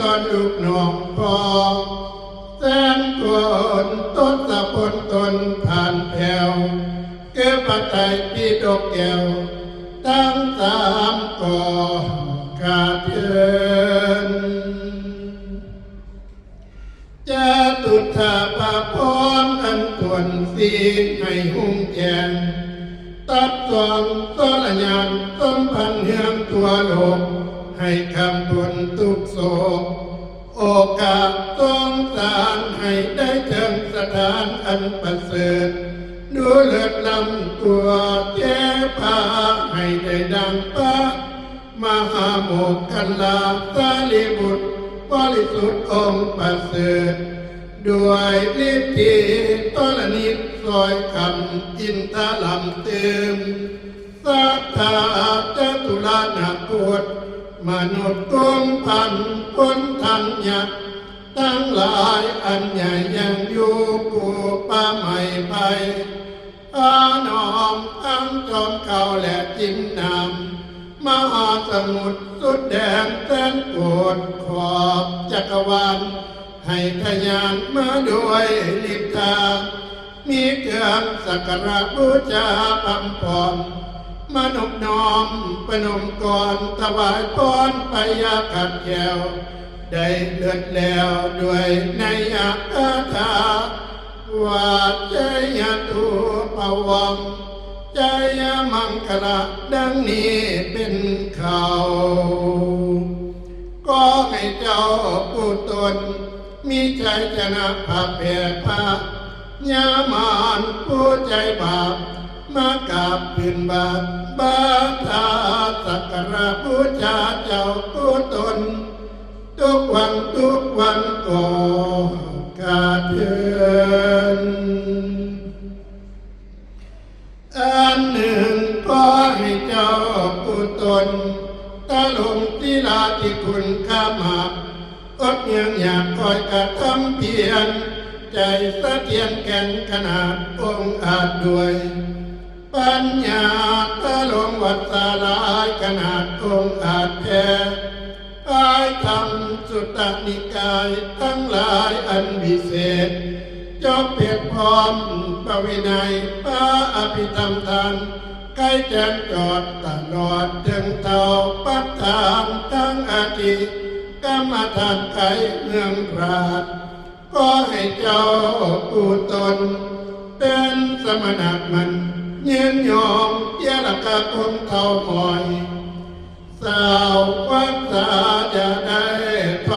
อนลูกน้องพอแสนคนต้นสะพนตนผ่านแผ่วเก็บปัจจัยปีดกแก้วตั้งสามก่อขาดเทินจะตุถาปาพรอันตวนสีให้หุ่งแกงตัดสองต้นญาณต้นพันเฮืองทั่วโลกให้คำบุญทุกโศกโอกาสต้องสารให้ได้เถิงสถานอันประเสริฐดูเลิศลำตัวเจ้พาให้ได้ดังพระมหาโมกขันลาสารีบุตรบริสุทธิ์องค์ประเสริฐด้วยฤทธิ์ตรณิตซอยคำอินทาลำเติมสัทธาจตุลานาโกฏมนุษย์กงพันคนทันยักษ์ทั้งหลายอันใหญ่ยังอยู่กูป่าใหม่ไปอาน้อมทั้งจอมเขาและจิ้มนำมหาสมุทรสุดแดนแสนโกฏขอบจักรวาลให้ทะยานมาด้วยฤทธามีเครื่องสักการะบูชาพัมพรมนุษย์น้อมประนมก่อนถวายพรไปยาขัดแก้วได้เลือดแล้วด้วยนัยยะคาถาว่าใจยะทูปวังใจยะมังคละดังนี้เป็นข่าวก็ให้เจ้าผู้ตนมีใจชนะภาพแผ่พายามานผู้ใจบาปมากราบพื้นบาทบาทาสักการะบูชาเจ้าผู้ตนทุกวันก่อการเทินอันหนึ่งก็ให้เจ้าผู้ตนตะลงทิลาที่คุณข้ามาอดยังอยากคอยกระทำเพียรใจสะเทียนแก่นขนาดองค์อาจด้วยปัญญาตะลงวัดสาลายขนาดองค์อาจแพ้อายธรรมสุตตนิกายทั้งหลายอันวิเศษจบเพียรพร้อมปวินัยพระอภิธรรมทานใกล้แจ้งจอดตลอดถึงเท่าปัฏฐานทั้งอาทิกรรมฐานไขเมืองราชก็ให้เจ้าผู้ตนเป็นสมณะมันยืนยอมเยลกะคงเท่าหอยสาววัดสาจะได้